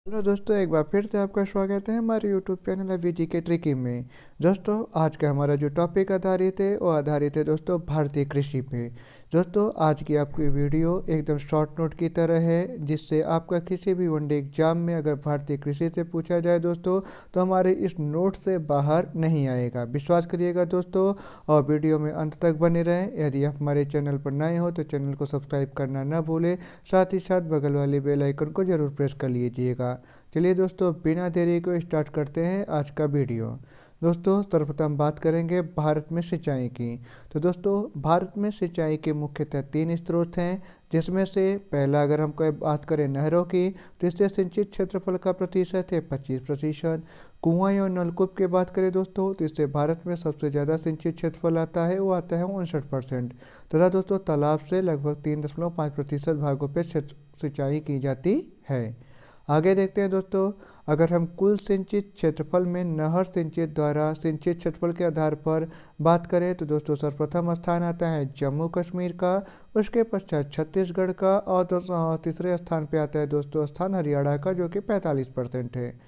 Hello दोस्तों, एक बार फिर से आपका स्वागत है हमारे यूट्यूब चैनल अभी जी के ट्रिकी में। दोस्तों, आज का हमारा जो टॉपिक आधारित है वो आधारित है दोस्तों भारतीय कृषि पे। दोस्तों, आज की आपकी वीडियो एकदम शॉर्ट नोट की तरह है, जिससे आपका किसी भी वनडे एग्जाम में अगर भारतीय कृषि से पूछा जाए दोस्तों, तो हमारे इस नोट से बाहर नहीं आएगा। विश्वास करिएगा दोस्तों, और वीडियो में अंत तक बने रहें। यदि आप हमारे चैनल पर नए हो तो चैनल को सब्सक्राइब करना न भूलें। साथ ही साथ बगल वाले बेल आइकन को जरूर प्रेस कर लीजिएगा। चलिए दोस्तों, बिना देरी को स्टार्ट करते हैं आज का वीडियो। दोस्तों, सर्वप्रथम बात करेंगे भारत में सिंचाई की। तो दोस्तों, भारत में सिंचाई के मुख्यतः तीन स्रोत हैं, जिसमें से पहला अगर हम कोई बात करें नहरों की, तो इससे सिंचित क्षेत्रफल का प्रतिशत है 25%। कुआं और नलकूप की बात करें दोस्तों, तो इससे भारत में सबसे ज़्यादा सिंचित क्षेत्रफल आता है, वो आता है 59%। तथा दोस्तों, तालाब से लगभग 3.5% भागों पर सिंचाई की जाती है। आगे देखते हैं दोस्तों, अगर हम कुल सिंचित क्षेत्रफल में नहर सिंचित द्वारा सिंचित क्षेत्रफल के आधार पर बात करें, तो दोस्तों सर्वप्रथम स्थान आता है जम्मू कश्मीर का, उसके पश्चात छत्तीसगढ़ का, और दोस्तों तीसरे स्थान पे आता है दोस्तों स्थान हरियाणा का, जो कि 45% है।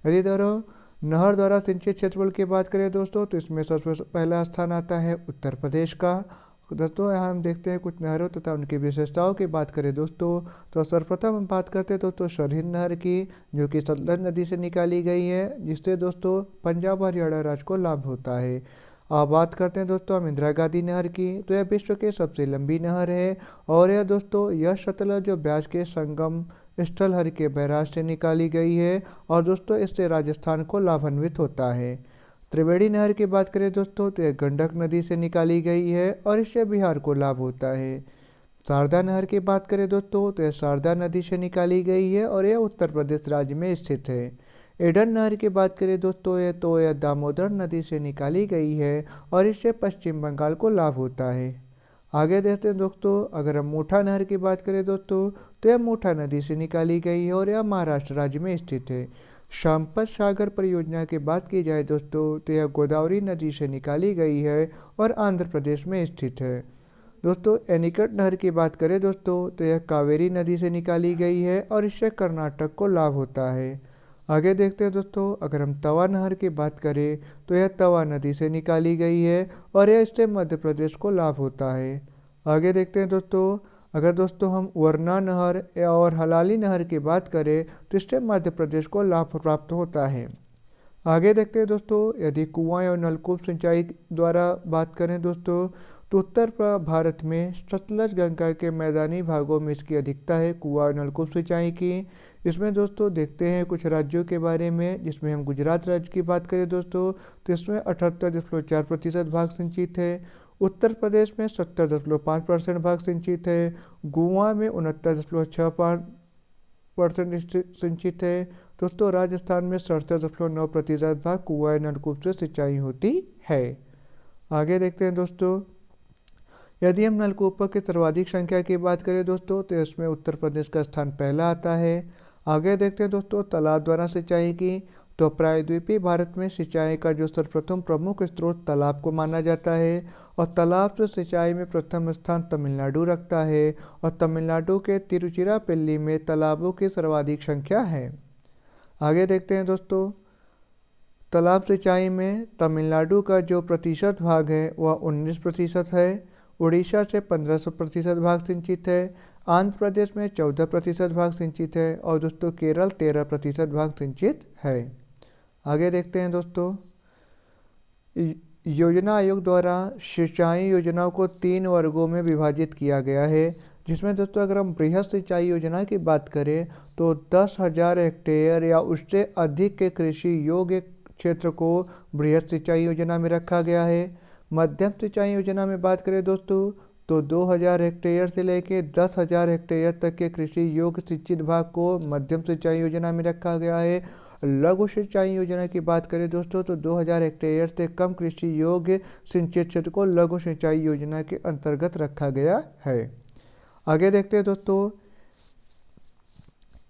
यदि दोनों नहर द्वारा सिंचित क्षेत्रफल की बात करें दोस्तों, तो इसमें सबसे पहला स्थान आता है उत्तर प्रदेश का। दोस्तों, यहाँ हम देखते हैं कुछ नहरों तथा उनकी विशेषताओं की बात करें दोस्तों, तो सर्वप्रथम हम बात करते हैं दोस्तों सरहिंद नहर की, जो कि सतलज नदी से निकाली गई है, जिससे दोस्तों पंजाब और हरियाणा राज्य को लाभ होता है। अब बात करते हैं दोस्तों हम इंदिरा गांधी नहर की, तो यह विश्व की सबसे लंबी नहर है। और यह दोस्तों यह सतलज जो ब्यास के संगम स्थल हर के बैराज से निकाली गई है, और दोस्तों इससे राजस्थान को लाभान्वित होता है। त्रिवेणी नहर की बात करें दोस्तों, तो यह गंडक नदी से निकाली गई है, और इससे बिहार को लाभ होता है। शारदा नहर की बात करें दोस्तों, तो यह शारदा नदी से निकाली गई है, और यह उत्तर प्रदेश राज्य में स्थित है। एडन नहर की बात करें दोस्तों, यह दामोदर नदी से निकाली गई है, और इससे पश्चिम बंगाल को लाभ होता है। आगे देखते हैं दोस्तों, अगर हम मोठा नहर की बात करें दोस्तों, तो यह मोठा नदी से निकाली गई है, और यह महाराष्ट्र राज्य में स्थित है। संपत सागर परियोजना की बात की जाए दोस्तों, तो यह गोदावरी नदी से निकाली गई है, और आंध्र प्रदेश में स्थित है। दोस्तों, एनीकट नहर की बात करें दोस्तों, तो यह कावेरी नदी से निकाली गई है, और इससे कर्नाटक को लाभ होता है। आगे देखते हैं दोस्तों, अगर हम तवा नहर की बात करें, तो यह तवा नदी से निकाली गई है, और यह इससे मध्य प्रदेश को लाभ होता है। आगे देखते हैं दोस्तों, अगर दोस्तों हम वरना नहर और हलाली नहर की बात करें, तो इससे मध्य प्रदेश को लाभ प्राप्त होता है। आगे देखते हैं दोस्तों, यदि कुआं और नलकूप सिंचाई द्वारा बात करें दोस्तों, तो भारत में सतलज गंगा के मैदानी भागों में इसकी अधिकता है कुआं और नलकूप सिंचाई की। इसमें दोस्तों देखते हैं कुछ राज्यों के बारे में, जिसमें हम गुजरात राज्य की बात करें दोस्तों, तो इसमें 78.4% भाग सिंचित है। उत्तर प्रदेश में 70.5% भाग सिंचित है। गोवा में 69.65% सिंचित है। दोस्तों, राजस्थान में 67.9% भाग कुआं नलकूप से सिंचाई होती है। आगे देखते हैं दोस्तों, यदि हम नलकूपों की सर्वाधिक संख्या की बात करें दोस्तों, तो इसमें उत्तर प्रदेश का स्थान पहला आता है। आगे देखते हैं दोस्तों तालाब द्वारा सिंचाई की, तो प्रायद्वीपीय भारत में सिंचाई का जो सर्वप्रथम प्रमुख स्रोत तालाब को माना जाता है, और तालाब से सिंचाई में प्रथम स्थान तमिलनाडु रखता है, और तमिलनाडु के तिरुचिरापल्ली में तालाबों की सर्वाधिक संख्या है। आगे देखते हैं दोस्तों, तालाब सिंचाई में तमिलनाडु का जो प्रतिशत भाग है वह 19% है। उड़ीसा से 15% भाग सिंचित है। आंध्र प्रदेश में 14% भाग सिंचित है, और दोस्तों केरल 13% भाग सिंचित है। आगे देखते हैं दोस्तों, योजना आयोग द्वारा सिंचाई योजनाओं को 3 वर्गों में विभाजित किया गया है, जिसमें दोस्तों अगर हम बृहद सिंचाई योजना की बात करें, तो 10,000 हेक्टेयर या उससे अधिक के कृषि योग्य क्षेत्र को बृहद सिंचाई योजना में रखा गया है। मध्यम सिंचाई योजना में बात करें दोस्तों, तो 2,000 हेक्टेयर से लेकर 10,000 हेक्टेयर तक के कृषि योग्य सिंचित भाग को मध्यम सिंचाई योजना में रखा गया है। लघु सिंचाई योजना की बात करें दोस्तों, तो 2,000 हेक्टेयर से कम कृषि योग्य सिंचित क्षेत्र को लघु सिंचाई योजना के अंतर्गत रखा गया है। आगे देखते हैं दोस्तों,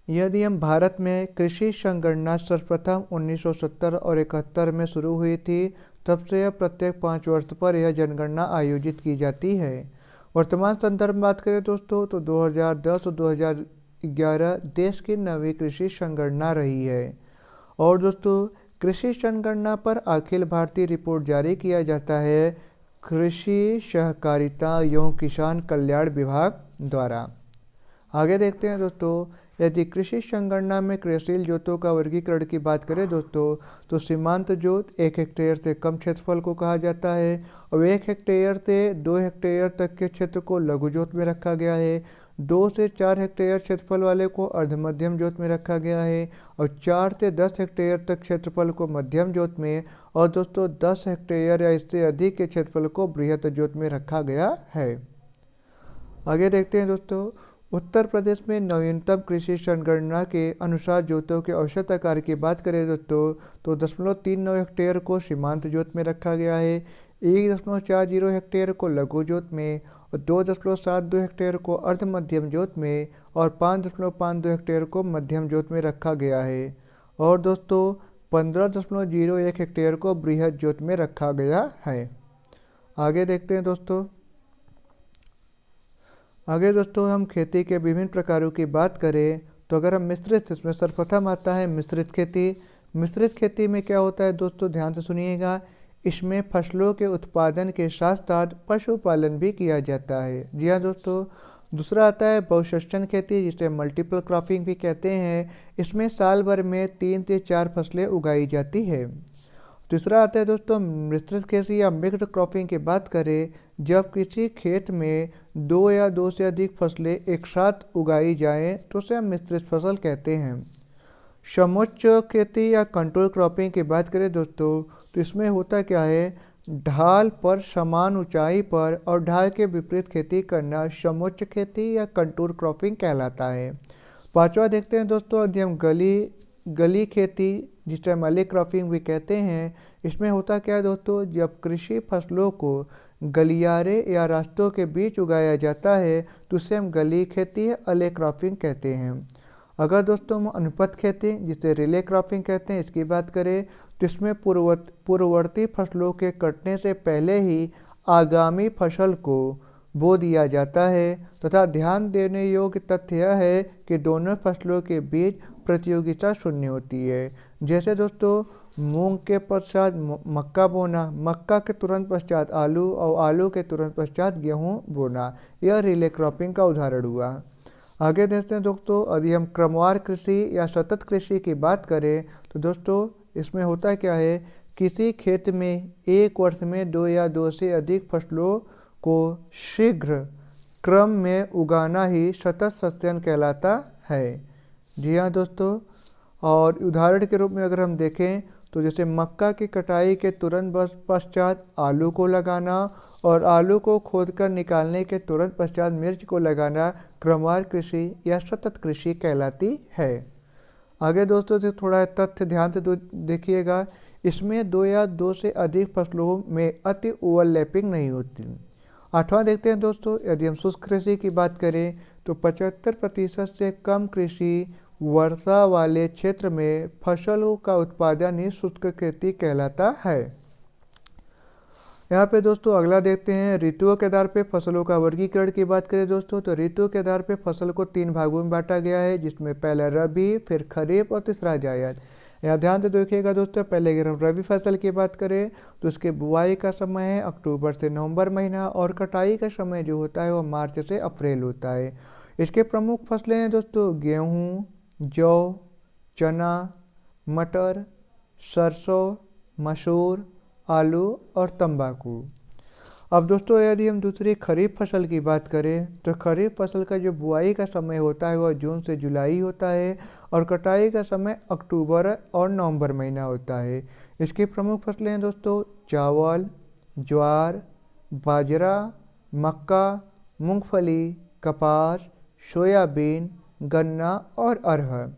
यदि हम भारत में कृषि संगणना सर्वप्रथम 1970 और 71 में शुरू हुई थी, तब से यह प्रत्येक 5 वर्ष पर यह जनगणना आयोजित की जाती है। वर्तमान संदर्भ में बात करें दोस्तों, तो 2010 और 2011 देश की नवी कृषि संगणना रही है। और दोस्तों कृषि जनगणना पर अखिल भारतीय रिपोर्ट जारी किया जाता है कृषि सहकारिता एवं किसान कल्याण विभाग द्वारा। आगे देखते हैं दोस्तों, यदि कृषि संगणना में कृषि जोतों का वर्गीकरण की बात करें दोस्तों, तो सीमांत जोत 1 हेक्टेयर से कम क्षेत्रफल को कहा जाता है और 1 हेक्टेयर से 2 हेक्टेयर तक के क्षेत्र को लघु जोत में रखा गया है। 2 से 4 हेक्टेयर क्षेत्रफल वाले को अर्ध मध्यम जोत में रखा गया है और 4 से 10 हेक्टेयर तक क्षेत्रफल को मध्यम जोत में और दोस्तों 10 हेक्टेयर या इससे अधिक के क्षेत्रफल को बृहत जोत में रखा गया है। आगे देखते हैं दोस्तों, उत्तर प्रदेश में नवीनतम कृषि जनगणना के अनुसार जोतों के औसत आकार की बात करें दोस्तों, तो 0.39 हेक्टेयर को सीमांत जोत में रखा गया है, 1.40 हेक्टेयर को लघु जोत में और 2.72 हेक्टेयर को अर्ध मध्यम जोत में और 5.52 हेक्टेयर को मध्यम जोत में रखा गया है और दोस्तों 15.01 हेक्टेयर को बृहद जोत में रखा गया है। आगे देखते हैं दोस्तों, आगे दोस्तों हम खेती के विभिन्न प्रकारों की बात करें तो अगर हम मिश्रित, इसमें सर्वप्रथम आता है मिश्रित खेती। मिश्रित खेती में क्या होता है दोस्तों, ध्यान से सुनिएगा, इसमें फसलों के उत्पादन के साथ साथ पशुपालन भी किया जाता है। जी हाँ दोस्तों। दूसरा आता है बहुसेक्शन खेती, जिसे मल्टीपल क्रॉपिंग भी कहते हैं। इसमें साल भर में 3 से 4 फसलें उगाई जाती है। तीसरा आता है दोस्तों मिश्रित खेती या मिक्स्ड क्रॉपिंग की बात करें, जब किसी खेत में 2 या 2 से अधिक फसलें एक साथ उगाई जाएं तो उसे हम मिश्रित फसल कहते हैं। समोच्च खेती या कंट्रोल क्रॉपिंग की बात करें दोस्तों, तो इसमें होता क्या है, ढाल पर समान ऊंचाई पर और ढाल के विपरीत खेती करना समोच्च खेती या कंट्रोल क्रॉपिंग कहलाता है। पांचवा देखते हैं दोस्तों, यदि हम गली खेती जिसे मल्टी क्रॉपिंग भी कहते हैं, इसमें होता क्या है दोस्तों, जब कृषि फसलों को गलियारे या रास्तों के बीच उगाया जाता है तो उसे हम गली खेती या अले क्रॉपिंग कहते हैं। अगर दोस्तों हम अनुपत खेती जिसे रिले क्रॉपिंग कहते हैं इसकी बात करें तो इसमें पूर्ववर्ती फसलों के कटने से पहले ही आगामी फसल को बो दिया जाता है तथा ध्यान देने योग्य तथ्य यह है कि दोनों फसलों के बीच प्रतियोगिता शून्य होती है। जैसे दोस्तों मूंग के पश्चात मक्का बोना, मक्का के तुरंत पश्चात आलू और आलू के तुरंत पश्चात गेहूं बोना, यह रिले क्रॉपिंग का उदाहरण हुआ। आगे देखते हैं दोस्तों, यदि हम क्रमवार कृषि या सतत कृषि की बात करें तो दोस्तों इसमें होता क्या है, किसी खेत में एक वर्ष में 2 या 2 से अधिक फसलों को शीघ्र क्रम में उगाना ही सतत सस्यन कहलाता है। जी हाँ दोस्तों। और उदाहरण के रूप में अगर हम देखें तो जैसे मक्का की कटाई के तुरंत पश्चात आलू को लगाना और आलू को खोदकर निकालने के तुरंत पश्चात मिर्च को लगाना क्रमवार कृषि या सतत कृषि कहलाती है। आगे दोस्तों से थोड़ा तथ्य ध्यान से देखिएगा, इसमें 2 या 2 से अधिक फसलों में अति ओवरलैपिंग नहीं होती। आठवां देखते हैं दोस्तों, यदि हम शुष्क कृषि की बात करें तो 75% से कम कृषि वर्षा वाले क्षेत्र में फसलों का उत्पादन ही शुष्क खेती कहलाता है। यहाँ पे दोस्तों अगला देखते हैं, ऋतुओं के आधार पे फसलों का वर्गीकरण की बात करें दोस्तों तो ऋतुओं के आधार पे फसल को 3 भागों में बांटा गया है, जिसमें पहला रबी, फिर खरीफ और तीसरा जायद। यहाँ ध्यान से देखिएगा दोस्तों, पहले अगर हम रबी फसल की बात करें तो उसके बुआई का समय है अक्टूबर से नवंबर महीना और कटाई का समय जो होता है वो मार्च से अप्रैल होता है। इसके प्रमुख फसलें हैं दोस्तों गेहूँ, जौ, चना, मटर, सरसों, मसूर, आलू और तंबाकू। अब दोस्तों यदि हम दूसरी खरीफ फसल की बात करें तो खरीफ फसल का जो बुआई का समय होता है वह जून से जुलाई होता है और कटाई का समय अक्टूबर और नवंबर महीना होता है। इसकी प्रमुख फसलें हैं दोस्तों चावल, ज्वार, बाजरा, मक्का, मूंगफली, कपास, सोयाबीन, गन्ना और अरहर।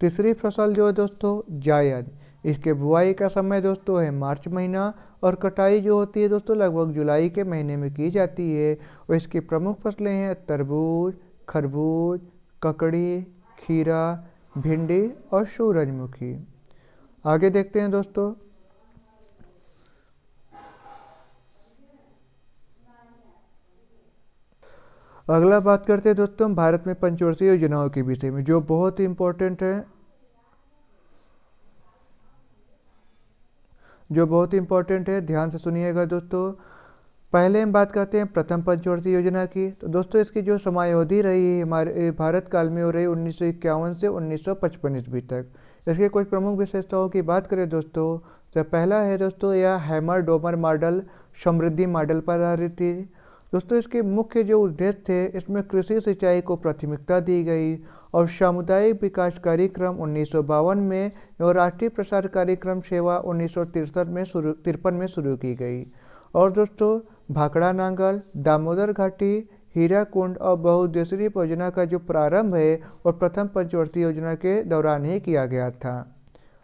तीसरी फसल जो है दोस्तों जायद, इसके बुआई का समय दोस्तों है मार्च महीना और कटाई जो होती है दोस्तों लगभग जुलाई के महीने में की जाती है और इसकी प्रमुख फसलें हैं तरबूज, खरबूज, ककड़ी, खीरा, भिंडी और सूरजमुखी। आगे देखते हैं दोस्तों, अगला बात करते हैं दोस्तों हम भारत में पंचवर्षीय योजनाओं के विषय में, जो बहुत ही इम्पोर्टेंट है, ध्यान से सुनिएगा दोस्तों। पहले हम बात करते हैं प्रथम पंचवर्षीय योजना की। तो दोस्तों इसकी जो समयावधि रही है हमारे भारत काल में हो रही 1951 से 1955 ईस्वी तक। इसके कुछ प्रमुख विशेषताओं की बात करें दोस्तों, तो पहला है दोस्तों यह हैमर डोमर मॉडल समृद्धि मॉडल पर आधारित थी। दोस्तों इसके मुख्य जो उद्देश्य थे, इसमें कृषि सिंचाई को प्राथमिकता दी गई और सामुदायिक विकास कार्यक्रम 1952 में और राष्ट्रीय प्रसार कार्यक्रम सेवा 1963 में शुरू की गई। और दोस्तों भाखड़ा नांगल, दामोदर घाटी, हीराकुंड और बहुउद्देशीय परियोजना का जो प्रारंभ है और प्रथम पंचवर्षीय योजना के दौरान ही किया गया था।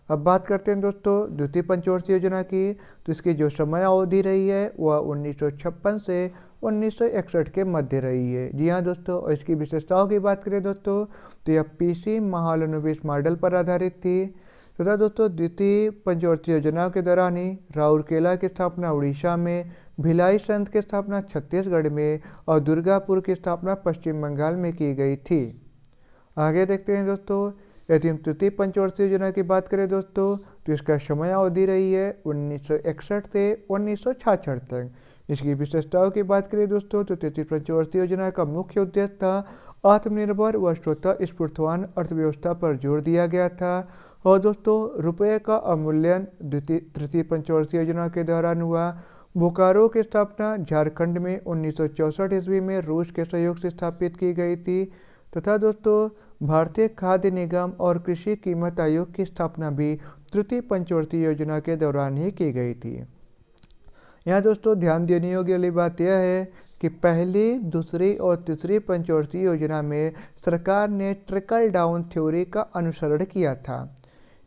अब बात करते हैं दोस्तों द्वितीय पंचवर्षीय योजना की। तो इसकी जो समय अवधि रही है वह 1956 से 1961 के मध्य रही है। जी हाँ दोस्तों, और इसकी विशेषताओं की बात करें दोस्तों, तो यह पीसी महालनोबिस मॉडल पर आधारित थी तथा दोस्तों द्वितीय पंचवर्षीय योजना के दौरान ही राउरकेला की स्थापना उड़ीसा में, भिलाई संघ की स्थापना छत्तीसगढ़ में और दुर्गापुर की स्थापना पश्चिम बंगाल में की गई थी। आगे देखते हैं दोस्तों, यदि हम तृतीय पंचवर्षीय योजना की बात करें दोस्तों, तो इसका समय अवधि रही है 1961 से 1966 तक। इसकी विशेषताओं की बात करें दोस्तों, तो तृतीय पंचवर्षीय योजना का मुख्य उद्देश्य था आत्मनिर्भर व स्वतः स्फूर्तवान अर्थव्यवस्था पर जोर दिया गया था। और दोस्तों रुपये का अवमूल्यन तृतीय पंचवर्षीय योजना के दौरान हुआ। बोकारो की स्थापना झारखंड में 1964 ईस्वी में रूस के सहयोग से स्थापित की गई थी तथा दोस्तों भारतीय खाद्य निगम और कृषि कीमत आयोग की स्थापना भी तृतीय पंचवर्षीय योजना के दौरान ही की गई थी। यहाँ दोस्तों ध्यान देने योग्य वाली बात यह है कि पहली, दूसरी और तीसरी पंचवर्षीय योजना में सरकार ने ट्रिकल डाउन थ्योरी का अनुसरण किया था।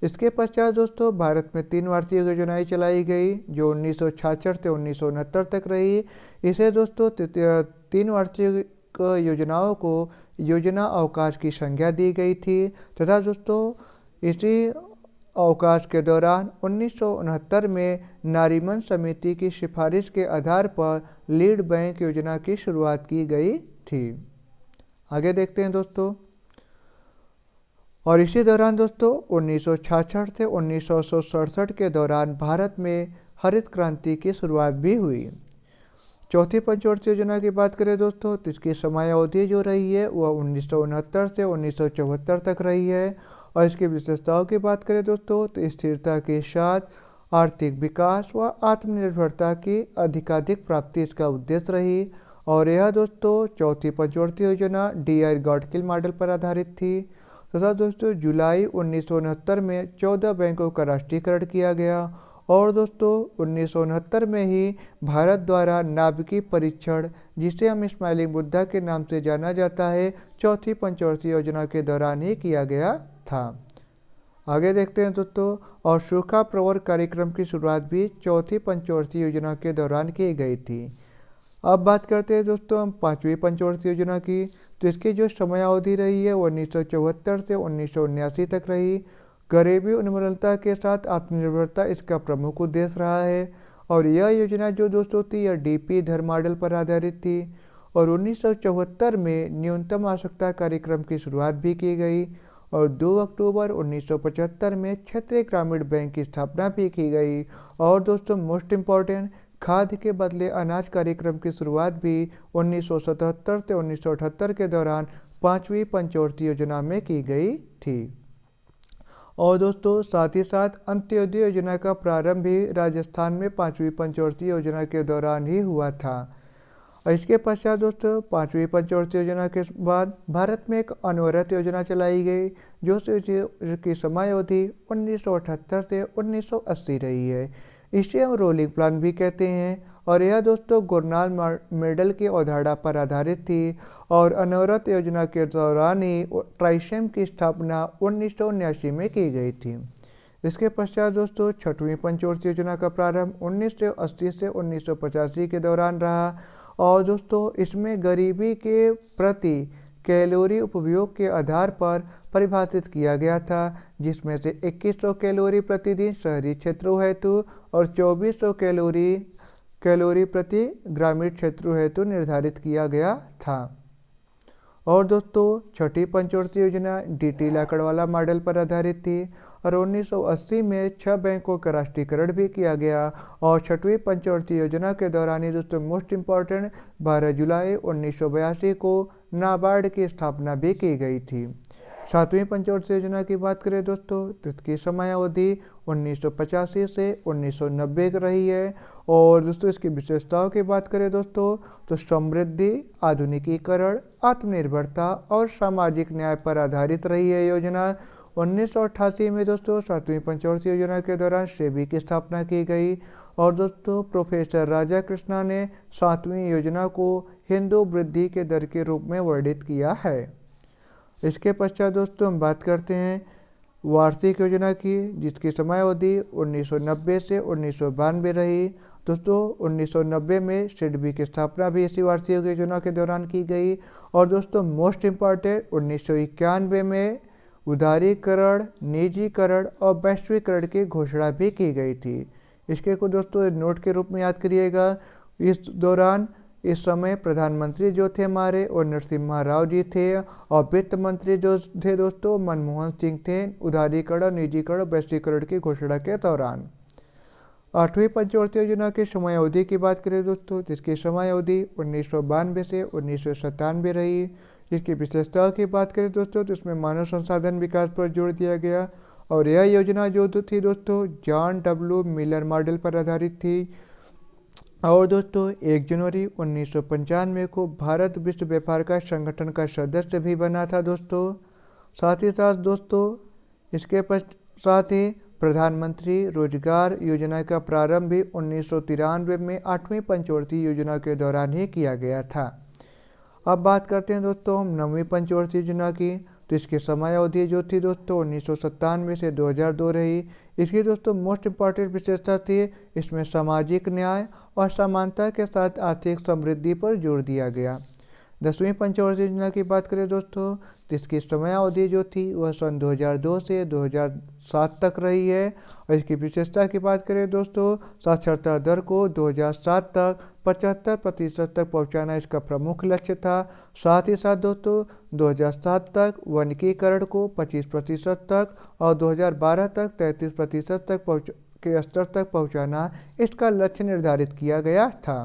इसके पश्चात दोस्तों भारत में 3 वार्षिक योजनाएं चलाई गई जो 1966 से 1969 तक रही। इसे दोस्तों 3 वार्षिक योजनाओं को योजना अवकाश की संज्ञा दी गई थी तथा दोस्तों इसी अवकाश के दौरान 1969 में नारीमन समिति की सिफारिश के आधार पर लीड बैंक योजना की शुरुआत की गई थी। आगे देखते हैं दोस्तों, और इसी दौरान दोस्तों 1966 से 1967 के दौरान भारत में हरित क्रांति की शुरुआत भी हुई। चौथी पंचवर्षीय योजना की बात करें दोस्तों, तो इसकी समयावधि जो रही है वह 1969 से 1974 तक रही है। और इसकी विशेषताओं की बात करें दोस्तों, तो स्थिरता के साथ आर्थिक विकास व आत्मनिर्भरता की अधिकाधिक प्राप्ति इसका उद्देश्य रही। और यह दोस्तों चौथी पंचवर्षीय योजना डी.आर. गॉडकिल मॉडल पर आधारित थी तथा दोस्तों जुलाई 1969 में 14 बैंकों का राष्ट्रीयकरण किया गया। और दोस्तों 1969 में ही भारत द्वारा नाभिकीय परीक्षण, जिसे हम स्माइलिंग बुद्धा के नाम से जाना जाता है, चौथी पंचवर्षीय योजना के दौरान ही किया गया था। आगे देखते हैं दोस्तों, और सूखा प्रवर कार्यक्रम की शुरुआत भी चौथी पंचवर्षीय योजना के दौरान की गई थी। अब बात करते हैं दोस्तों हम 5वीं पंचवर्षीय योजना की। तो इसकी जो समयावधि रही है वो 1974 से 1979 तक रही। गरीबी उन्मूलनता के साथ आत्मनिर्भरता इसका प्रमुख उद्देश्य रहा है। और यह योजना जो दोस्तों थी यह डीपी धर मॉडल पर आधारित थी। और 1974 में न्यूनतम आवश्यकता कार्यक्रम की शुरुआत भी की गई। और 2 अक्टूबर 1975 में क्षेत्रीय ग्रामीण बैंक की स्थापना भी की गई। और दोस्तों मोस्ट इम्पॉर्टेंट, खाद्य के बदले अनाज कार्यक्रम की शुरुआत भी 1977 से 1978 के दौरान 5वीं पंचवर्षीय योजना में की गई थी। और दोस्तों साथ ही साथ अंत्योदय योजना का प्रारंभ भी राजस्थान में 5वीं पंचवर्षीय योजना के दौरान ही हुआ था। और इसके पश्चात दोस्तों 5वीं पंचवर्षीय योजना के बाद भारत में एक अनवरत योजना चलाई गई जो की समयावधि 1978 से 1980 रही है। इसे हम रोलिंग प्लान भी कहते हैं। और यह दोस्तों गुरनाल मेडल की अवधारणा पर आधारित थी। और अनवरत योजना के दौरान ही ट्राइसेम की स्थापना 1979 में की गई थी। इसके पश्चात दोस्तों 6वीं पंचवर्षीय योजना का प्रारंभ 1980 से 1985 के दौरान रहा। और दोस्तों इसमें गरीबी के प्रति कैलोरी उपभोग के आधार पर परिभाषित किया गया था, जिसमें से 2100 कैलोरी प्रतिदिन शहरी क्षेत्रों हेतु और 2400 कैलोरी प्रति ग्रामीण क्षेत्रों हेतु निर्धारित किया गया था। और दोस्तों छठी पंचवर्षीय योजना डीटी लाकड़वाला मॉडल पर आधारित थी और 1980 में 6 बैंकों का राष्ट्रीयकरण भी किया गया। और छठवीं पंचवर्षीय योजना के दौरान ही दोस्तों मोस्ट इम्पॉर्टेंट 12 जुलाई 1982 को नाबार्ड की स्थापना भी की गई थी। सातवीं पंचवर्षीय योजना की बात करें दोस्तों तो इसकी समयावधि 1985 से 1990 रही है। और दोस्तों इसकी विशेषताओं की बात करें दोस्तों तो समृद्धि, आधुनिकीकरण, आत्मनिर्भरता और सामाजिक न्याय पर आधारित रही है योजना। 1988 में दोस्तों सातवीं पंचवर्षीय योजना के दौरान सेबी की स्थापना की गई। और दोस्तों प्रोफेसर राजा कृष्णा ने सातवीं योजना को हिंदू वृद्धि के दर के रूप में वर्णित किया है। इसके पश्चात दोस्तों हम बात करते हैं वार्षिक योजना की, जिसकी समयावधि 1990 से 1992 रही। दोस्तों 1990 में सिडबी की स्थापना भी इसी वार्षिक योजना के दौरान की गई। और दोस्तों मोस्ट इम्पॉर्टेंट 1991 में उदारीकरण, निजीकरण और वैश्वीकरण की घोषणा भी की गई थी। इसके को दोस्तों नोट के रूप में याद करिएगा। इस दौरान इस समय प्रधानमंत्री जो थे हमारे और नरसिम्हा राव जी थे और वित्त मंत्री जो थे दोस्तों मनमोहन सिंह थे उदारीकरण, निजीकरण, वैश्वीकरण की घोषणा के दौरान। आठवीं पंचवर्षीय योजना की समयावधि की बात करें दोस्तों जिसकी समयावधि 1992 से 1997 रही। इसकी विशेषताओं की बात करें दोस्तों तो इसमें मानव संसाधन विकास पर जोर दिया गया। और यह योजना जो थी दोस्तों जॉन डब्ल्यू मिलर मॉडल पर आधारित थी। और दोस्तों 1 जनवरी 1995 को भारत विश्व व्यापार का संगठन का सदस्य भी बना था दोस्तों। साथ ही साथ दोस्तों इसके साथ ही प्रधानमंत्री रोजगार योजना का प्रारंभ भी 1993 में 8वीं पंचवर्षीय योजना के दौरान ही किया गया था। अब बात करते हैं दोस्तों हम 9वीं पंचवर्षीय योजना की। तो इसकी समयावधि जो थी दोस्तों 1997 से 2002 रही। इसकी दोस्तों मोस्ट इम्पॉर्टेंट विशेषता थी इसमें सामाजिक न्याय और समानता के साथ आर्थिक समृद्धि पर जोर दिया गया। 10वीं पंचवर्षीय योजना की बात करें दोस्तों तो इसकी समयावधि जो थी वह सन 2002 से 2007 तक रही है। और इसकी विशेषता की बात करें दोस्तों साक्षरता दर को 2007 तक 75% तक पहुंचाना इसका प्रमुख लक्ष्य था। साथ ही साथ दोस्तों 2007 तक वनिकीकरण को 25% तक और 2012 तक 33% तक के स्तर तक पहुंचाना इसका लक्ष्य निर्धारित किया गया था।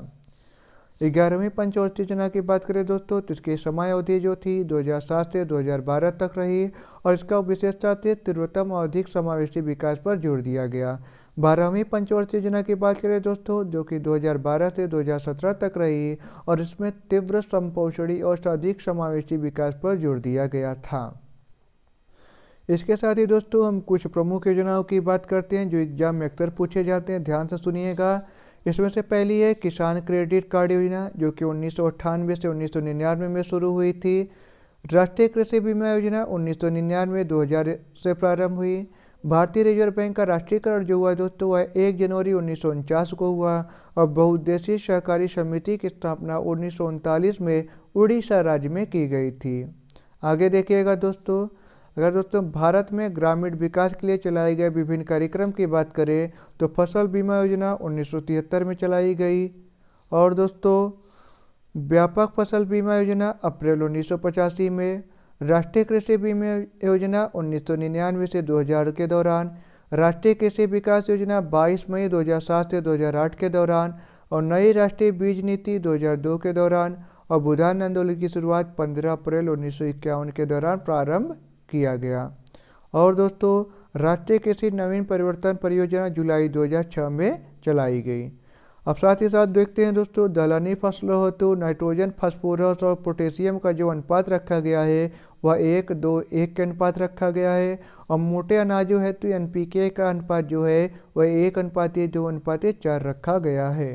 11वीं पंचवर्षीय योजना की बात करें दोस्तों तो इसकी समयावधि जो थी 2007 से 2012 तक रही। और इसका विशेषता थी तीव्रतम और अधिक समावेशी विकास पर जोर दिया गया। 12वीं पंचवर्षीय योजना की बात करें दोस्तों जो कि 2012 से 2017 तक रही और इसमें तीव्र समपोषणी और अधिक समावेशी विकास पर जोर दिया गया था। इसके साथ ही दोस्तों हम कुछ प्रमुख योजनाओं की बात करते हैं जो एग्जाम में अक्सर पूछे जाते हैं, ध्यान से सुनिएगा। इसमें से पहली है किसान क्रेडिट कार्ड योजना जो कि 1998 से 1999 में शुरू हुई थी। राष्ट्रीय कृषि बीमा योजना 1999-2000 से प्रारंभ हुई। भारतीय रिजर्व बैंक का राष्ट्रीयकरण जो हुआ दोस्तों वह 1 जनवरी 1949 को हुआ और बहुउद्देशीय सहकारी समिति की स्थापना 1939 में उड़ीसा राज्य में की गई थी। आगे देखिएगा दोस्तों, अगर दोस्तों भारत में ग्रामीण विकास के लिए चलाए गए विभिन्न कार्यक्रम की बात करें तो फसल बीमा योजना 1973 में चलाई गई। और दोस्तों व्यापक फसल बीमा योजना अप्रैल 1985 में। राष्ट्रीय कृषि बीमा योजना 1999 से 2000 के दौरान। राष्ट्रीय कृषि विकास योजना 22 मई 2007 से 2008 के दौरान। और नई राष्ट्रीय बीज नीति 2002 के दौरान। और भूदान आंदोलन की शुरुआत 15 अप्रैल 1951 के दौरान प्रारंभ किया गया। और दोस्तों राष्ट्रीय कृषि नवीन परिवर्तन परियोजना जुलाई 2006 में चलाई गई। अब साथ ही साथ देखते हैं दोस्तों दलहनी फसलों हेतु नाइट्रोजन, फास्फोरस और पोटेशियम का जो अनुपात रखा गया है वह 1:2:1 के अनुपात रखा गया है। और मोटे अनाजों हेतु NPK का अनुपात जो है वह 1:2:4 रखा गया है।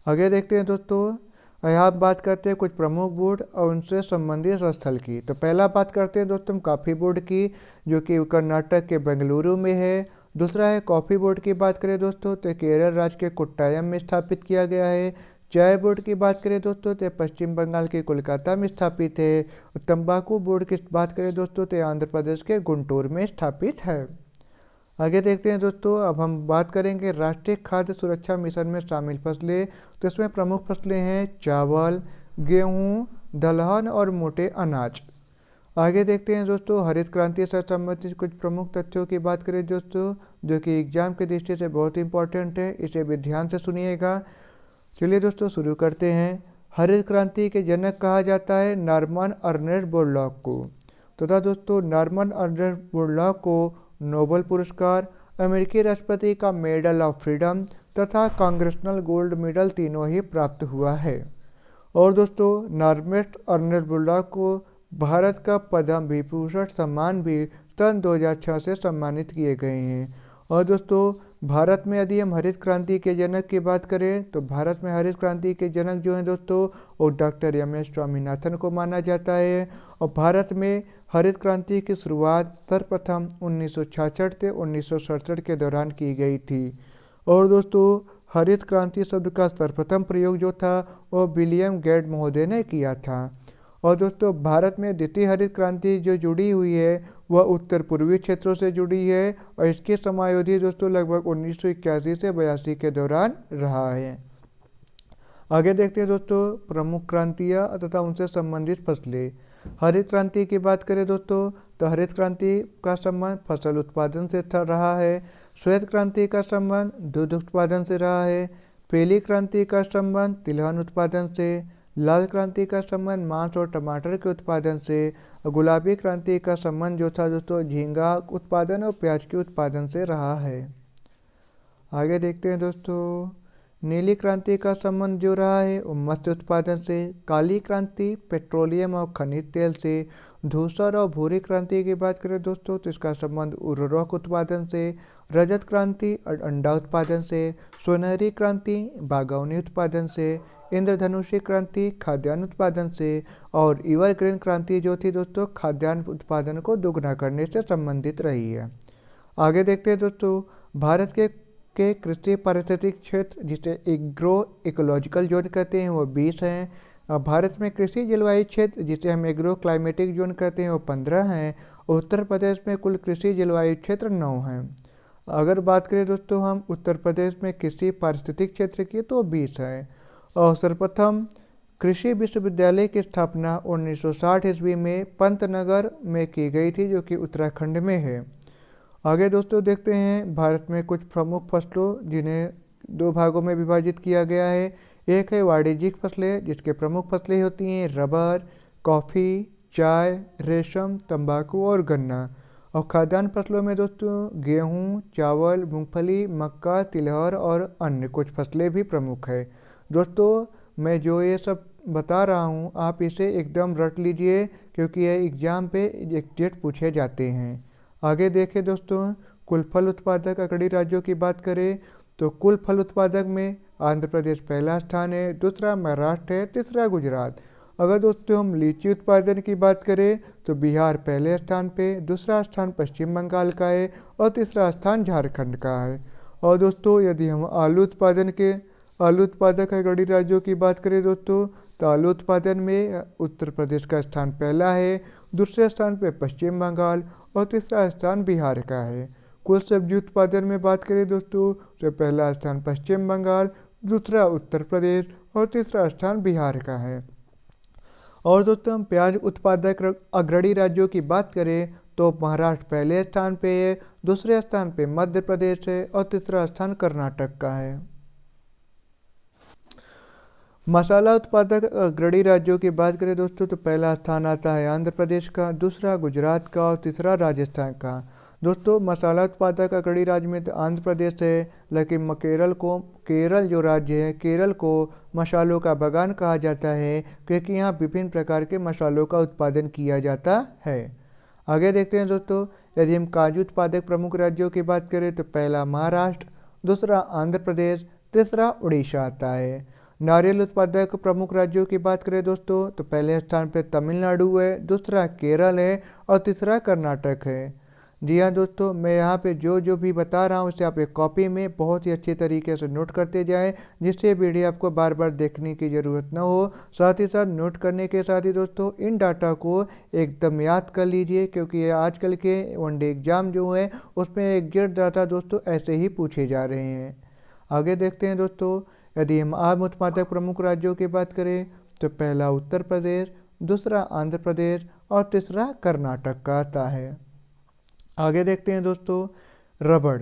आगे देखते हैं दोस्तों, यहाँ बात करते हैं कुछ प्रमुख बोर्ड और उनसे संबंधित स्थल की। तो पहला बात करते हैं दोस्तों कॉफ़ी बोर्ड की जो कि कर्नाटक के बेंगलुरु में है। दूसरा है कॉफ़ी बोर्ड की बात करें दोस्तों तो केरल राज्य के कोट्टायम में स्थापित किया गया है। चाय बोर्ड की बात करें दोस्तों तो पश्चिम बंगाल के कोलकाता में स्थापित है। और तंबाकू बोर्ड की बात करें दोस्तों तो आंध्र प्रदेश के गुंटूर में स्थापित है। आगे देखते हैं दोस्तों, अब हम बात करेंगे राष्ट्रीय खाद्य सुरक्षा मिशन में शामिल फसलें। तो इसमें प्रमुख फसलें हैं चावल, गेहूँ, दलहन और मोटे अनाज। आगे देखते हैं दोस्तों, हरित क्रांति से संबंधित कुछ प्रमुख तथ्यों की बात करें दोस्तों, जो कि एग्जाम की दृष्टि से बहुत इंपॉर्टेंट है, इसे भी ध्यान से सुनिएगा। चलिए दोस्तों शुरू करते हैं। हरित क्रांति के जनक कहा जाता है नॉर्मन अर्नेस्ट बोरलॉग को। तथा दोस्तों नॉर्मन अर्नेस्ट बोरलॉग को नोबेल पुरस्कार, अमेरिकी राष्ट्रपति का मेडल ऑफ फ्रीडम तथा कांग्रेसनल गोल्ड मेडल तीनों ही प्राप्त हुआ है। और दोस्तों नॉर्मन अर्नेस्ट बोरलॉग को भारत का पद्म विभूषण सम्मान भी सन 2006 से सम्मानित किए गए हैं। और दोस्तों भारत में यदि हम हरित क्रांति के जनक की बात करें तो भारत में हरित क्रांति के जनक जो हैं दोस्तों वो डॉक्टर एम.एस. स्वामीनाथन को माना जाता है। और भारत में हरित क्रांति की शुरुआत सर्वप्रथम 1966 से 1967 के दौरान की गई थी। और दोस्तों हरित क्रांति शब्द का सर्वप्रथम प्रयोग जो था वो विलियम गेट महोदय ने किया था। और दोस्तों भारत में द्वितीय हरित क्रांति जो जुड़ी हुई है वह उत्तर पूर्वी क्षेत्रों से जुड़ी है और इसकी समायोधि दोस्तों लगभग 1981 से 82 के दौरान रहा है। आगे देखते हैं दोस्तों प्रमुख क्रांतियाँ तथा उनसे संबंधित फसलें। हरित क्रांति की बात करें दोस्तों तो हरित क्रांति का संबंध फसल उत्पादन से रहा है। श्वेत क्रांति का संबंध दूध उत्पादन से रहा है। पीली क्रांति का संबंध तिलहन उत्पादन से। लाल क्रांति का संबंध मांस और टमाटर के उत्पादन से। गुलाबी क्रांति का संबंध जो था दोस्तों झींगा उत्पादन और प्याज के उत्पादन से रहा है। आगे देखते हैं दोस्तों नीली क्रांति का संबंध जो रहा है वो मत्स्य उत्पादन से। काली क्रांति पेट्रोलियम और खनिज तेल से। धूसर और भूरी क्रांति की बात करें दोस्तों तो इसका संबंध उर्वरक उत्पादन से। रजत क्रांति अंडा उत्पादन से। सुनहरी क्रांति बागवानी उत्पादन से। इंद्रधनुषी क्रांति खाद्यान्न उत्पादन से। और एवरग्रीन क्रांति जो थी दोस्तों खाद्यान्न उत्पादन को दोगुना करने से संबंधित रही है। आगे देखते हैं दोस्तों भारत के कृषि पारिस्थितिक क्षेत्र जिसे एग्रो इकोलॉजिकल जोन कहते हैं वो 20 हैं। भारत में कृषि जलवायु क्षेत्र जिसे हम एग्रो क्लाइमेटिक जोन कहते हैं वो 15 हैं। उत्तर प्रदेश में कुल कृषि जलवायु क्षेत्र 9 हैं। अगर बात करें दोस्तों हम उत्तर प्रदेश में कृषि पारिस्थितिक क्षेत्र की तो 20 है। और सर्वप्रथम कृषि विश्वविद्यालय की स्थापना 1960 ईस्वी में पंतनगर में की गई थी जो कि उत्तराखंड में है। आगे दोस्तों देखते हैं भारत में कुछ प्रमुख फसलों जिन्हें 2 भागों में विभाजित किया गया है। एक है वाणिज्यिक फसलें जिसके प्रमुख फसलें होती हैं रबर, कॉफ़ी, चाय, रेशम, तंबाकू और गन्ना। और खाद्यान्न फसलों में दोस्तों गेहूँ, चावल, मूंगफली, मक्का, तिलहन और अन्य कुछ फसलें भी प्रमुख है। दोस्तों मैं जो ये सब बता रहा हूँ आप इसे एकदम रट लीजिए क्योंकि ये एग्जाम पे एग्जैक्ट पूछे जाते हैं। आगे देखें दोस्तों कुल फल उत्पादक अग्रणी राज्यों की बात करें तो कुल फल उत्पादक में आंध्र प्रदेश पहला स्थान है, दूसरा महाराष्ट्र है, तीसरा गुजरात। अगर दोस्तों हम लीची उत्पादन की बात करें तो बिहार पहले स्थान पे, दूसरा स्थान पश्चिम बंगाल का है और तीसरा स्थान झारखंड का है। और दोस्तों यदि हम आलू उत्पादक अग्रणी राज्यों की बात करें दोस्तों तो आलू उत्पादन में उत्तर प्रदेश का स्थान पहला है, दूसरे स्थान पे पश्चिम बंगाल और तीसरा स्थान बिहार का है। कुल सब्जी उत्पादन में बात करें दोस्तों तो पहला स्थान पश्चिम बंगाल, दूसरा उत्तर प्रदेश और तीसरा स्थान बिहार का है। और दोस्तों हम प्याज उत्पादक अग्रणी राज्यों की बात करें तो महाराष्ट्र पहले स्थान पे है, दूसरे स्थान पे मध्य प्रदेश है और तीसरा स्थान कर्नाटक का है। मसाला उत्पादक अग्रणी राज्यों की बात करें दोस्तों तो पहला स्थान आता है आंध्र प्रदेश का, दूसरा गुजरात का और तीसरा राजस्थान का। दोस्तों मसाला उत्पादक अग्रणी राज्य में तो आंध्र प्रदेश है, लेकिन केरल जो राज्य है केरल को मसालों का बागान कहा जाता है क्योंकि यहाँ विभिन्न प्रकार के मसालों का उत्पादन किया जाता है। आगे देखते हैं दोस्तों यदि हम काजू उत्पादक प्रमुख राज्यों की बात करें तो पहला महाराष्ट्र, दूसरा आंध्र प्रदेश, तीसरा उड़ीसा आता है। नारियल उत्पादक प्रमुख राज्यों की बात करें दोस्तों तो पहले स्थान पर तमिलनाडु है, दूसरा केरल है और तीसरा कर्नाटक है। जी हाँ दोस्तों मैं यहाँ पे जो भी बता रहा हूँ उसे आप एक कॉपी में बहुत ही अच्छे तरीके से नोट करते जाएं जिससे वीडियो आपको बार बार देखने की ज़रूरत न हो। साथ ही साथ नोट करने के साथ ही दोस्तों इन डाटा को एकदम याद कर लीजिए क्योंकि ये आजकल के वनडे एग्ज़ाम जो है उसमें एग्जैक्ट डाटा दोस्तों ऐसे ही पूछे जा रहे हैं। आगे देखते हैं दोस्तों यदि हम आम उत्पादक प्रमुख राज्यों की बात करें तो पहला उत्तर प्रदेश, दूसरा आंध्र प्रदेश और तीसरा कर्नाटक का आता है। आगे देखते हैं दोस्तों, रबड़।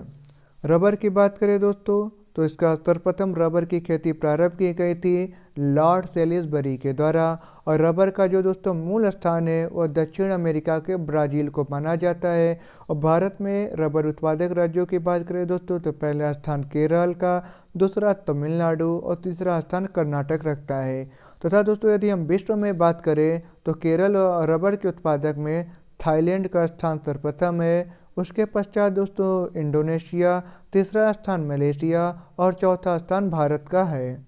रबर की बात करें दोस्तों तो इसका सर्वप्रथम रबर की खेती प्रारंभ की गई थी लॉर्ड सेलिसबरी के द्वारा, और रबर का जो दोस्तों मूल स्थान है वह दक्षिण अमेरिका के ब्राज़ील को माना जाता है। और भारत में रबर उत्पादक राज्यों की बात करें दोस्तों तो पहला स्थान केरल का, दूसरा तमिलनाडु और तीसरा स्थान कर्नाटक रखता है। तथा दोस्तों यदि हम विश्व में बात करें तो केरल और रबर के उत्पादक में थाईलैंड का स्थान सर्वप्रथम है, उसके पश्चात दोस्तों इंडोनेशिया, तीसरा स्थान मलेशिया और चौथा स्थान भारत का है।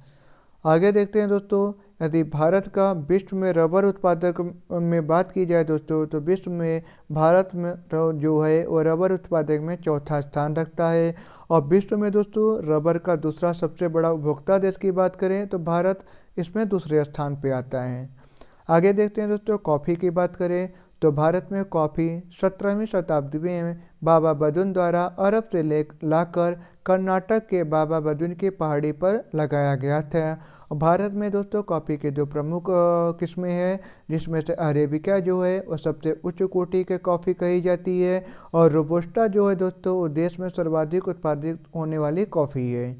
आगे देखते हैं दोस्तों, यदि भारत का विश्व में रबर उत्पादक में बात की जाए दोस्तों तो विश्व में भारत में जो है वो रबर उत्पादक में चौथा स्थान रखता है। और विश्व में दोस्तों रबर का दूसरा सबसे बड़ा उपभोक्ता देश की बात करें तो भारत इसमें दूसरे स्थान पे आता है। आगे देखते हैं दोस्तों, कॉफ़ी की बात करें तो भारत में कॉफ़ी 17वीं शताब्दी में बाबा बदुन द्वारा अरब से लाकर कर्नाटक के बाबा बदुन की पहाड़ी पर लगाया गया था। भारत में दोस्तों कॉफ़ी के दो प्रमुख किस्में हैं, जिसमें से अरेबिका जो है वह सबसे उच्च कोटि के कॉफ़ी कही जाती है, और रोबस्टा जो है दोस्तों वो देश में सर्वाधिक उत्पादित होने वाली कॉफ़ी है।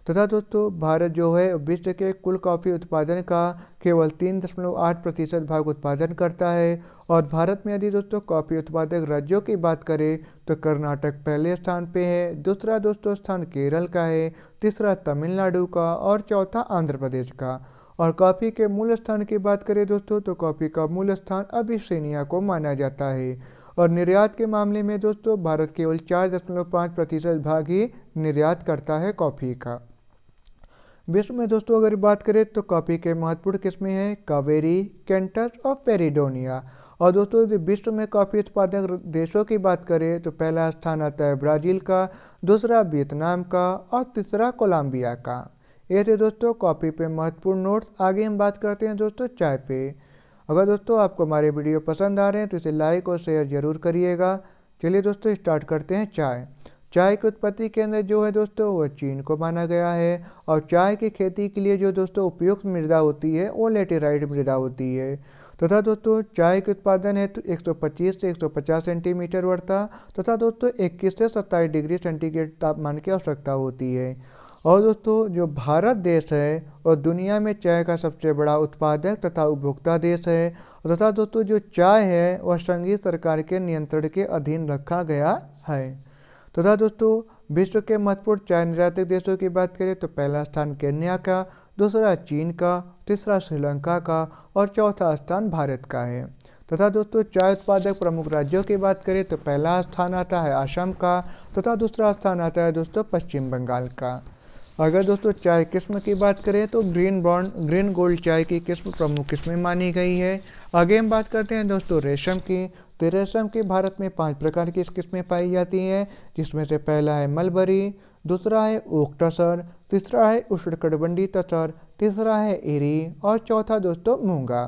तथा दोस्तों भारत जो है विश्व के कुल कॉफ़ी उत्पादन का केवल 3.8% भाग उत्पादन करता है। और भारत में यदि दोस्तों कॉफ़ी उत्पादक राज्यों की बात करें तो कर्नाटक पहले स्थान पे है, दूसरा दोस्तों स्थान केरल का है, तीसरा तमिलनाडु का और चौथा आंध्र प्रदेश का। और कॉफ़ी के मूल स्थान की बात करें दोस्तों तो कॉफ़ी का मूल स्थान अबिसिनिया को माना जाता है। और निर्यात के मामले में दोस्तों भारत केवल 4.5% भाग ही निर्यात करता है कॉफ़ी का। विश्व में दोस्तों अगर बात करें तो कॉफ़ी के महत्वपूर्ण किस्में हैं कावेरी, कैंटस और पेरिडोनिया। और दोस्तों यदि विश्व में कॉफ़ी उत्पादक देशों की बात करें तो पहला स्थान आता है ब्राज़ील का, दूसरा वियतनाम का और तीसरा कोलंबिया का। ये थे दोस्तों कॉफ़ी पे महत्वपूर्ण नोट्स। आगे हम बात करते हैं दोस्तों चाय पे। अगर दोस्तों आपको हमारे वीडियो पसंद आ रहे हैं तो इसे लाइक और शेयर ज़रूर करिएगा। चलिए दोस्तों स्टार्ट करते हैं चाय। चाय की उत्पत्ति केंद्र जो है दोस्तों वह चीन को माना गया है, और चाय की खेती के लिए जो दोस्तों उपयुक्त मृदा होती है वो लेटेराइट मृदा होती है। तथा दोस्तों चाय के उत्पादन हेतु 125 से 150 सेंटीमीटर वर्षा तथा दोस्तों 21 से 27 डिग्री सेंटीग्रेड तापमान की आवश्यकता होती है। और दोस्तों जो भारत देश है और दुनिया में चाय का सबसे बड़ा उत्पादक तथा उपभोक्ता देश है। तथा दोस्तों जो चाय है वह संघीय सरकार के नियंत्रण के अधीन रखा गया है। तथा दोस्तों विश्व के महत्वपूर्ण चाय निर्यातक देशों की बात करें तो पहला स्थान केन्या का, दूसरा चीन का, तीसरा श्रीलंका का और चौथा स्थान भारत का है। तथा दोस्तों चाय उत्पादक प्रमुख राज्यों की बात करें तो पहला स्थान आता है असम का, तथा दूसरा स्थान आता है दोस्तों पश्चिम बंगाल का। अगर दोस्तों चाय किस्म की बात करें तो ग्रीन गोल्ड चाय की किस्म प्रमुख किस्में मानी गई है। आगे हम बात करते हैं दोस्तों रेशम की। तो रेशम की भारत में 5 प्रकार की किस्में पाई जाती हैं, जिसमें से पहला है मलबरी, दूसरा है ओक तसर, तीसरा है उष्णकटिबंधीय तसर, तीसरा है एरी और चौथा दोस्तों मूंगा।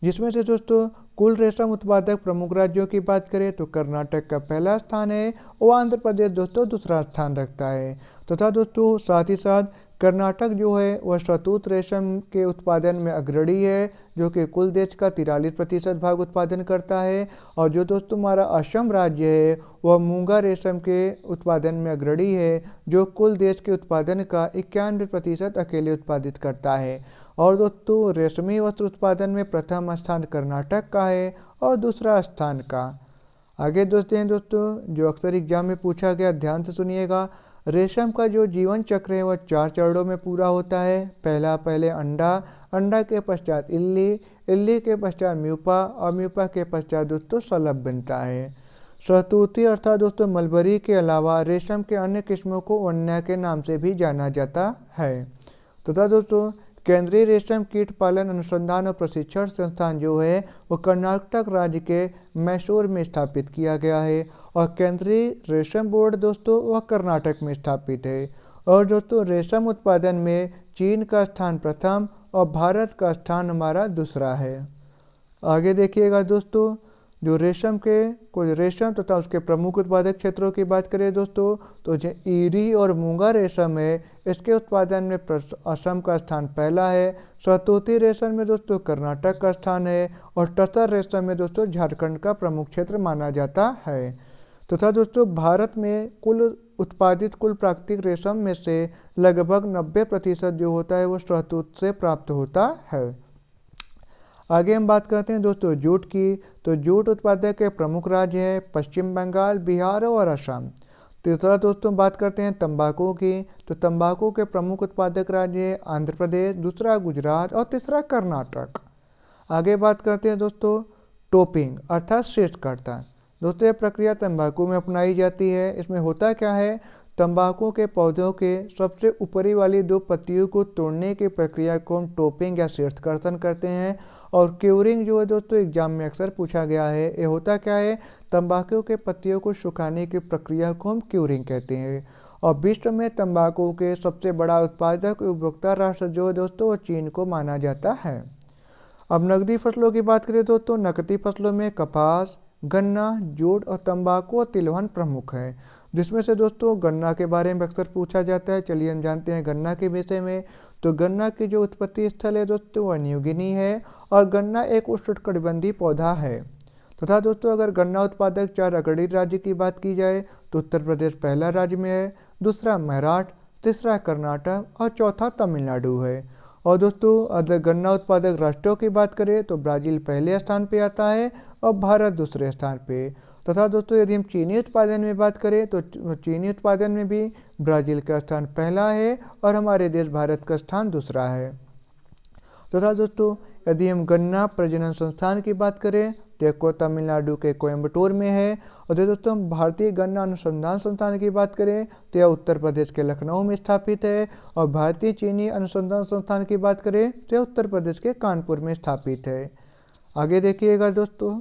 जिसमें से दोस्तों कुल रेशम उत्पादक प्रमुख राज्यों की बात करें तो कर्नाटक का पहला स्थान है और आंध्र प्रदेश दोस्तों दूसरा स्थान रखता है। तथा दोस्तों साथ ही साथ कर्नाटक जो है वह शहतूत रेशम के उत्पादन में अग्रणी है, जो कि कुल देश का 43% भाग उत्पादन करता है। और जो दोस्तों हमारा असम राज्य है वह मूंगा रेशम के उत्पादन में अग्रणी है, जो कुल देश के उत्पादन का 91% अकेले उत्पादित करता है। और दोस्तों रेशमी वस्त्र उत्पादन में प्रथम स्थान कर्नाटक का है और दूसरा स्थान का। आगे दोस्तों जो अक्सर एग्जाम में पूछा गया, ध्यान से सुनिएगा। रेशम का जो जीवन चक्र है वह 4 चरणों में पूरा होता है। पहले अंडा, अंडा के पश्चात इल्ली, इल्ली के पश्चात म्यूपा और म्यूपा के पश्चात दोस्तों शलभ बनता है। शहतूती अर्थात दोस्तों मलबरी के अलावा रेशम के अन्य किस्मों को वन्या के नाम से भी जाना जाता है। तथा दोस्तों केंद्रीय रेशम कीट पालन अनुसंधान और प्रशिक्षण संस्थान जो है वो कर्नाटक राज्य के मैसूर में स्थापित किया गया है, और केंद्रीय रेशम बोर्ड दोस्तों वह कर्नाटक में स्थापित है। और दोस्तों रेशम उत्पादन में चीन का स्थान प्रथम और भारत का स्थान हमारा दूसरा है। आगे देखिएगा दोस्तों, जो रेशम के कुछ रेशम तथा उसके प्रमुख उत्पादक क्षेत्रों की बात करें दोस्तों, तो जो ईरी और मूंगा रेशम है, इसके उत्पादन में असम का स्थान पहला है। शहतूती रेशम में दोस्तों कर्नाटक का स्थान है और टसर रेशम में दोस्तों झारखंड का प्रमुख क्षेत्र माना जाता है। तथा दोस्तों भारत में कुल उत्पादित कुल प्राकृतिक रेशम में से लगभग 90% जो होता है वो शहतूत से प्राप्त होता है। आगे हम बात करते हैं दोस्तों जूट की। तो जूट उत्पादक के प्रमुख राज्य है पश्चिम बंगाल, बिहार और असम। तीसरा दोस्तों बात करते हैं तंबाकू की। तो तंबाकू के प्रमुख उत्पादक राज्य है आंध्र प्रदेश, दूसरा गुजरात और तीसरा कर्नाटक। आगे बात करते हैं दोस्तों टोपिंग अर्थात श्रेष्ठकर्ता। दोस्तों ये प्रक्रिया तंबाकू में अपनाई जाती है। इसमें होता क्या है, तंबाकू के पौधों के सबसे ऊपरी वाली 2 पत्तियों को तोड़ने की प्रक्रिया को हम टोपिंग या श्रेष्ठकर्तन करते हैं। और क्यूरिंग जो है दोस्तों एग्जाम में अक्सर पूछा गया है। ये होता क्या है, तंबाकू के पत्तियों को सुखाने की प्रक्रिया को हम क्यूरिंग कहते हैं। और विश्व में तंबाकू के सबसे बड़ा उत्पादक उपभोक्ता राष्ट्र जो है दोस्तों वो चीन को माना जाता है। अब नकदी फसलों की बात करें दोस्तों, नकदी फसलों में कपास, गन्ना, जूट और तंबाकू और तिलहन प्रमुख है। जिसमें से दोस्तों गन्ना के बारे में अक्सर पूछा जाता है। चलिए हम जानते हैं गन्ना के विषय में। तो गन्ना की जो उत्पत्ति स्थल है दोस्तों वह न्यू गिनी है और गन्ना एक उष्णकटिबंधीय पौधा है। तथा दोस्तों अगर गन्ना उत्पादक 4 अग्रणी राज्य की बात की जाए तो उत्तर प्रदेश पहला राज्य में है, दूसरा महाराष्ट्र, तीसरा कर्नाटक और चौथा तमिलनाडु है। और दोस्तों अगर गन्ना उत्पादक राष्ट्रों की बात करें तो ब्राज़ील पहले स्थान पे आता है और भारत दूसरे स्थान पे। तथा दोस्तों यदि हम चीनी उत्पादन में बात करें तो चीनी उत्पादन में भी ब्राज़ील का स्थान पहला है और हमारे देश भारत का स्थान दूसरा है। तथा दोस्तों यदि हम गन्ना प्रजनन संस्थान की बात करें तो तमिलनाडु के कोयम्बटूर में है। और दोस्तों हम भारतीय गन्ना अनुसंधान संस्थान की बात करें तो यह उत्तर प्रदेश के लखनऊ में स्थापित है। और भारतीय चीनी अनुसंधान संस्थान की बात करें तो यह उत्तर प्रदेश के कानपुर में स्थापित है। आगे देखिएगा दोस्तों,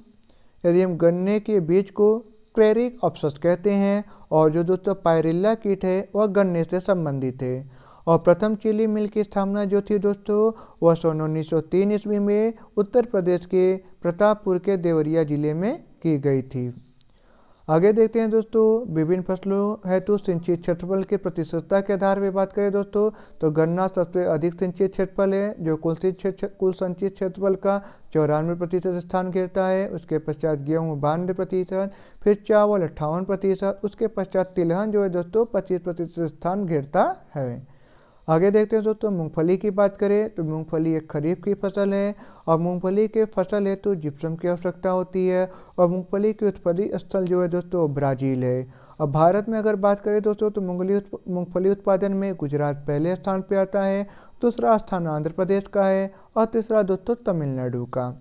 यदि हम गन्ने के बीज को क्रेरिक ऑप्सस कहते हैं और जो दोस्तों पायरिल्ला कीट है वह गन्ने से संबंधित है। और प्रथम चीनी मिल की स्थापना जो थी दोस्तों वह 1903 ईस्वी में उत्तर प्रदेश के प्रतापपुर के देवरिया जिले में की गई थी। आगे देखते हैं दोस्तों विभिन्न फसलों हेतु सिंचित क्षेत्रफल की प्रतिशतता के आधार पर बात करें दोस्तों तो गन्ना सबसे अधिक सिंचित क्षेत्रफल है जो कुल संचित क्षेत्रफल का 94% स्थान घेरता है। उसके पश्चात गेहूँ 92%, फिर चावल 58%, उसके पश्चात तिलहन जो है दोस्तों 25% स्थान घेरता है। आगे देखते हैं दोस्तों मूंगफली की बात करें तो मूंगफली एक खरीफ की फसल है और मूंगफली के फसल हेतु जिप्सम की आवश्यकता होती है। और मूंगफली की उत्पत्ति स्थल जो है दोस्तों ब्राज़ील है। अब भारत में अगर बात करें दोस्तों तो मूंगफली उत्पादन में गुजरात पहले स्थान पर आता है, दूसरा स्थान आंध्र प्रदेश का है और तीसरा दोस्तों तमिलनाडु का।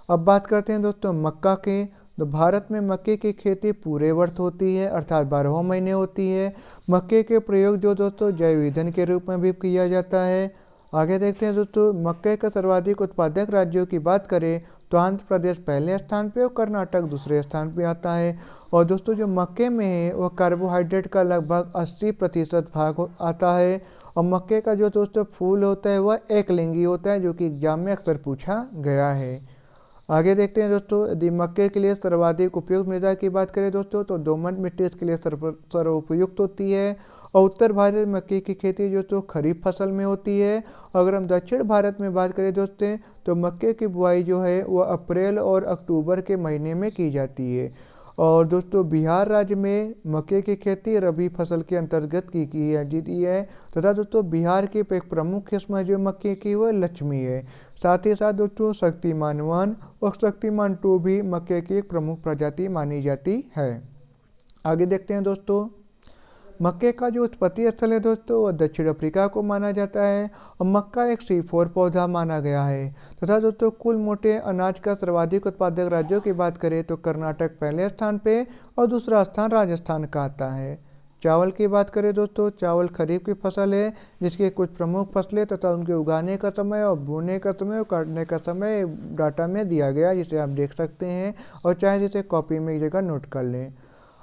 अब बात करते हैं दोस्तों मक्का के। तो भारत में मक्के की खेती पूरे वर्ष होती है अर्थात 12 महीने होती है। मक्के के प्रयोग जो दोस्तों जैव ईंधन के रूप में भी किया जाता है। आगे देखते हैं दोस्तों मक्के का सर्वाधिक उत्पादक राज्यों की बात करें तो आंध्र प्रदेश पहले स्थान पे और कर्नाटक दूसरे स्थान पे आता है। और दोस्तों जो मक्के में है वह कार्बोहाइड्रेट का लगभग 80% भाग आता है। और मक्के का जो दोस्तों फूल होता है वह एक लिंगी होता है जो कि एग्जाम में अक्सर पूछा गया है। आगे देखते हैं दोस्तों यदि मक्के के लिए सर्वाधिक उपयुक्त मृदा की बात करें दोस्तों तो दोमट मिट्टी इसके लिए सर्वोपयुक्त होती है। और उत्तर भारत में मक्के की खेती जो तो खरीफ फसल में होती है। अगर हम दक्षिण भारत में बात करें दोस्तों तो मक्के की बुआई जो है वह अप्रैल और अक्टूबर के महीने में की जाती है। और दोस्तों बिहार राज्य में मक्के की खेती रबी फसल के अंतर्गत की जाती है। तथा दोस्तों बिहार की एक प्रमुख किस्म जो मक्के की वह लक्ष्मी है। साथ ही साथ दोस्तों शक्तिमान 1 और शक्तिमान 2 भी मक्के की एक प्रमुख प्रजाति मानी जाती है। आगे देखते हैं दोस्तों मक्के का जो उत्पत्ति स्थल है दोस्तों वह दक्षिण अफ्रीका को माना जाता है और मक्का एक C4 पौधा माना गया है। तथा दोस्तों कुल मोटे अनाज का सर्वाधिक उत्पादक राज्यों की बात करें तो कर्नाटक पहले स्थान पे और दूसरा स्थान राजस्थान का आता है। चावल की बात करें दोस्तों चावल खरीफ की फसल है जिसके कुछ प्रमुख फसलें तथा उनके उगाने का समय और बोने का समय और काटने का समय डाटा में दिया गया जिसे आप देख सकते हैं और चाहे जिसे कॉपी में एक जगह नोट कर लें।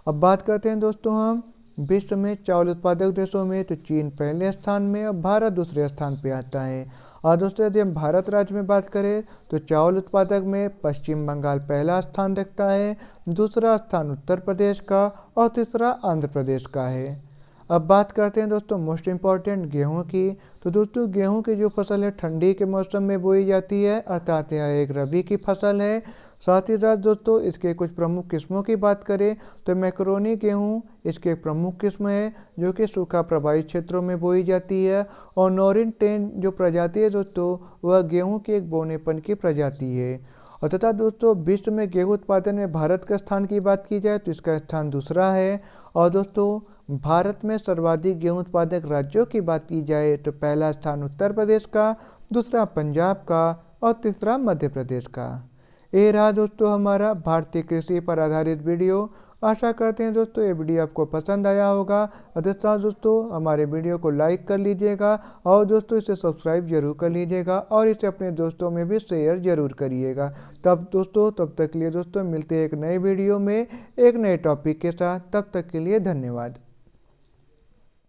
अब बात करते हैं दोस्तों हम विश्व में चावल उत्पादक देशों में तो चीन पहले स्थान में और भारत दूसरे स्थान पर आता है। और दोस्तों यदि हम भारत राज्य में बात करें तो चावल उत्पादक में पश्चिम बंगाल पहला स्थान रखता है, दूसरा स्थान उत्तर प्रदेश का और तीसरा आंध्र प्रदेश का है। अब बात करते हैं दोस्तों मोस्ट इम्पॉर्टेंट गेहूं की। तो दोस्तों गेहूं की जो फसल है ठंडी के मौसम में बोई जाती है, अर्थात यह एक रबी की फसल है। साथ ही साथ दोस्तों इसके कुछ प्रमुख किस्मों की बात करें तो मैक्रोनी गेहूं इसके एक प्रमुख किस्म है जो कि सूखा प्रभावित क्षेत्रों में बोई जाती है। और नॉरिन 10 जो प्रजाति है दोस्तों वह गेहूं की एक बोनेपन की प्रजाति है। और तथा दोस्तों विश्व में गेहूं उत्पादन में भारत का स्थान की बात की जाए तो इसका स्थान दूसरा है। और दोस्तों भारत में सर्वाधिक गेहूं उत्पादक राज्यों की बात की जाए तो पहला स्थान उत्तर प्रदेश का, दूसरा पंजाब का और तीसरा मध्य प्रदेश का। ये रहा दोस्तों हमारा भारतीय कृषि पर आधारित वीडियो। आशा करते हैं दोस्तों ये वीडियो आपको पसंद आया होगा। अधिकतर दोस्तों हमारे वीडियो को लाइक कर लीजिएगा और दोस्तों इसे सब्सक्राइब जरूर कर लीजिएगा और इसे अपने दोस्तों में भी शेयर जरूर करिएगा। तब तक के लिए दोस्तों मिलते हैं एक नए वीडियो में एक नए टॉपिक के साथ। तब तक के लिए धन्यवाद।